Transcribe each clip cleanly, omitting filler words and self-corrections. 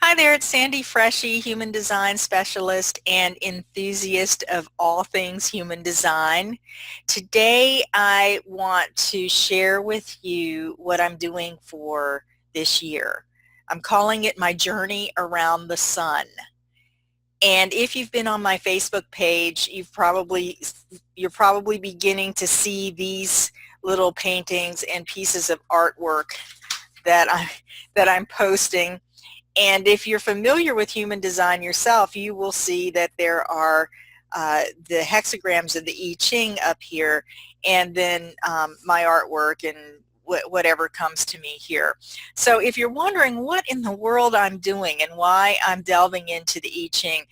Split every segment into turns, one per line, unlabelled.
Hi there, it's Sandy Freshy, human design specialist and enthusiast of all things human design. Today I want to share with you what I'm doing for this year. I'm calling it my journey around the sun. And if you've been on my Facebook page, you're probably beginning to see these little paintings and pieces of artwork that I'm posting. And if you're familiar with human design yourself, you will see that there are the hexagrams of the I Ching up here, and then my artwork and whatever comes to me here. So if you're wondering what in the world I'm doing and why I'm delving into the I Ching,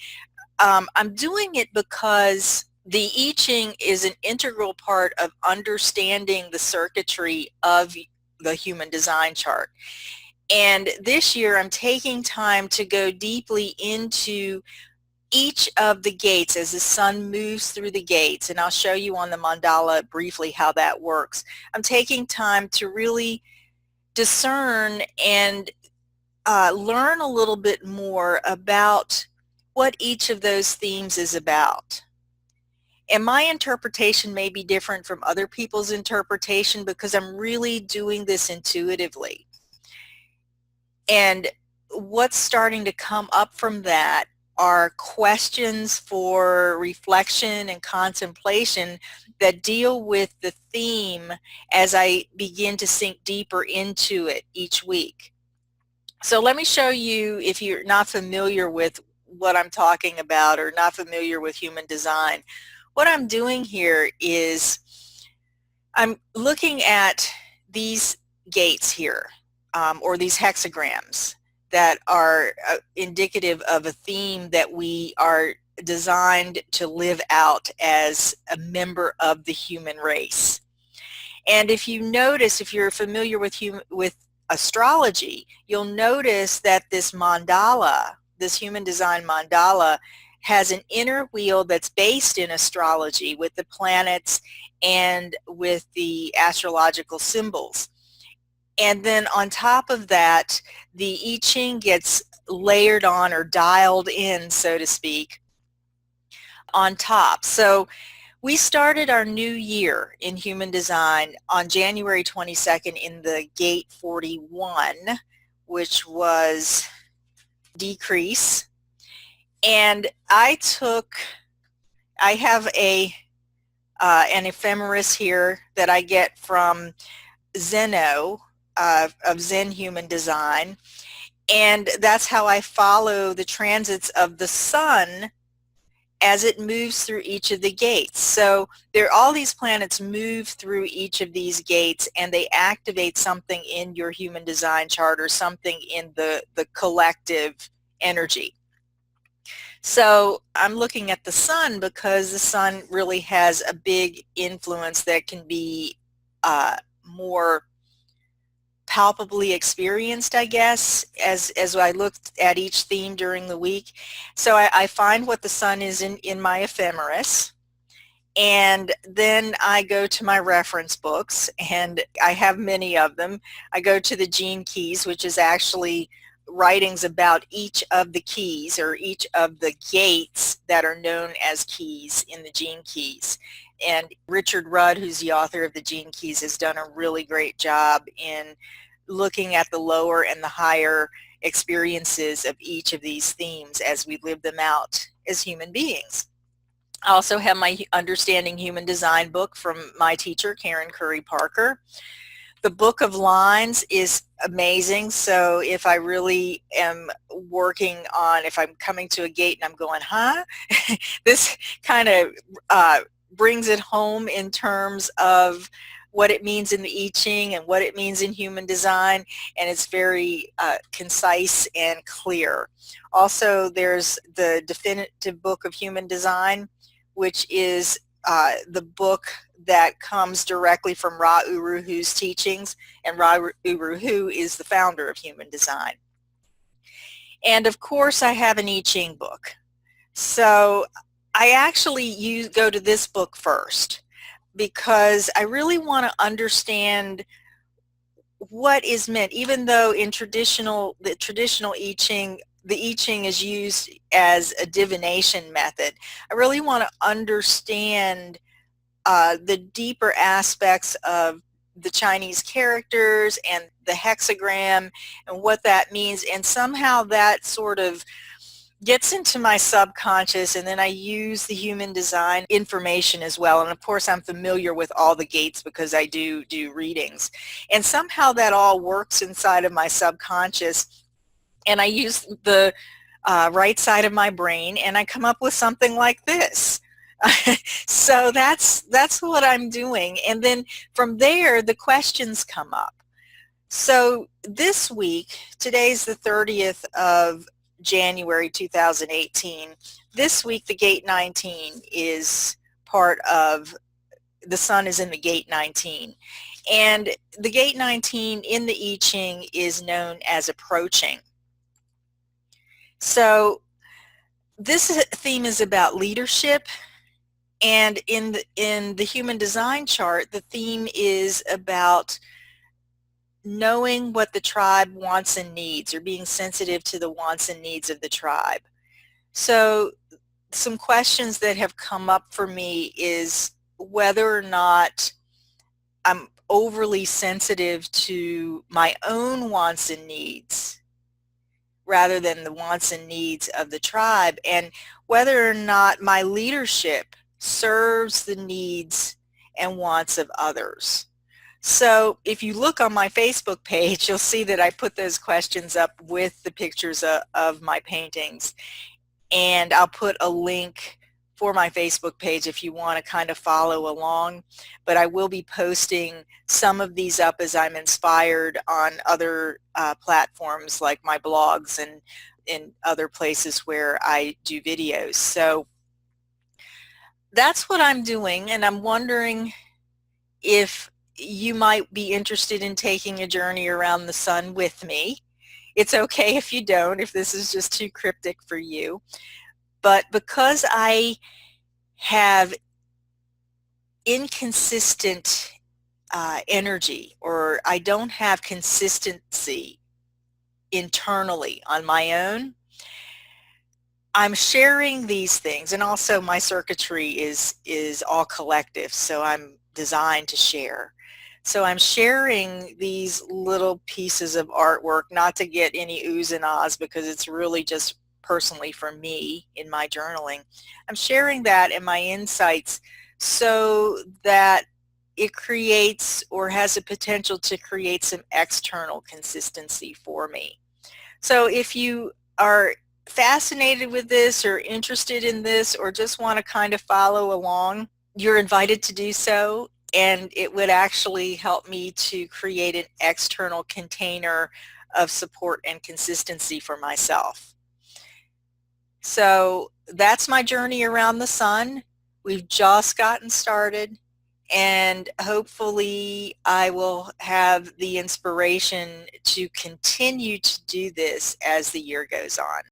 I'm doing it because the I Ching is an integral part of understanding the circuitry of the human design chart. And this year I'm taking time to go deeply into each of the gates as the sun moves through the gates, and I'll show you on the mandala briefly how that works. I'm taking time to really discern and learn a little bit more about what each of those themes is about. And my interpretation may be different from other people's interpretation because I'm really doing this intuitively. And what's starting to come up from that are questions for reflection and contemplation that deal with the theme as I begin to sink deeper into it each week. So let me show you, if you're not familiar with what I'm talking about or not familiar with human design, what I'm doing here is I'm looking at these gates here. Or these hexagrams that are indicative of a theme that we are designed to live out as a member of the human race. And if you notice, if you're familiar with astrology, you'll notice that this mandala, this human design mandala, has an inner wheel that's based in astrology with the planets and with the astrological symbols. And then on top of that, the I Ching gets layered on or dialed in, so to speak, on top. So we started our new year in human design on January 22nd in the gate 41, which was decrease. And I have an ephemeris here that I get from Zeno, of Zen Human Design, and that's how I follow the transits of the sun as it moves through each of the gates. So all these planets move through each of these gates and they activate something in your human design chart or something in the collective energy. So I'm looking at the sun because the sun really has a big influence that can be more palpably experienced, I guess, as I looked at each theme during the week. So I find what the sun is in my ephemeris, and then I go to my reference books, and I have many of them. I go to the Gene Keys, which is actually writings about each of the keys or each of the gates that are known as keys in the Gene Keys. And Richard Rudd, who's the author of the Gene Keys, has done a really great job in looking at the lower and the higher experiences of each of these themes as we live them out as human beings. I also have my Understanding Human Design book from my teacher, Karen Curry Parker. The Book of Lines is amazing. So if I really am working on, if I'm coming to a gate and I'm going, huh? This kind of brings it home in terms of what it means in the I Ching and what it means in human design, and it's very concise and clear. Also, there's the Definitive Book of Human Design, which is the book that comes directly from Ra Uru Hu's teachings, and Ra Uru Hu is the founder of human design. And of course, I have an I Ching book. So I actually go to this book first because I really want to understand what is meant, even though in the traditional I Ching, the I Ching is used as a divination method. I really want to understand the deeper aspects of the Chinese characters and the hexagram and what that means, and somehow that sort of gets into my subconscious, and then I use the human design information as well. And of course I'm familiar with all the gates because I do readings, and somehow that all works inside of my subconscious, and I use the right side of my brain, and I come up with something like this. So that's what I'm doing, and then from there the questions come up. So this week, today's the 30th of January 2018. This week the gate 19 is part of, the sun is in the gate 19, and the gate 19 in the I Ching is known as approaching. So this theme is about leadership, and in the human design chart, the theme is about knowing what the tribe wants and needs, or being sensitive to the wants and needs of the tribe. So some questions that have come up for me is whether or not I'm overly sensitive to my own wants and needs rather than the wants and needs of the tribe, and whether or not my leadership serves the needs and wants of others. So if you look on my Facebook page, you'll see that I put those questions up with the pictures of my paintings, and I'll put a link for my Facebook page if you want to kind of follow along. But I will be posting some of these up as I'm inspired on other platforms like my blogs and in other places where I do videos. So that's what I'm doing, and I'm wondering if you might be interested in taking a journey around the sun with me. It's okay if you don't, if this is just too cryptic for you. But because I have inconsistent energy, or I don't have consistency internally on my own, I'm sharing these things, and also my circuitry is all collective, so I'm designed to share. So I'm sharing these little pieces of artwork, not to get any oohs and ahs, because it's really just personally for me in my journaling. I'm sharing that and my insights so that it creates, or has the potential to create, some external consistency for me. So if you are fascinated with this, or interested in this, or just want to kind of follow along, you're invited to do so, and it would actually help me to create an external container of support and consistency for myself. So that's my journey around the sun. We've just gotten started, and hopefully I will have the inspiration to continue to do this as the year goes on.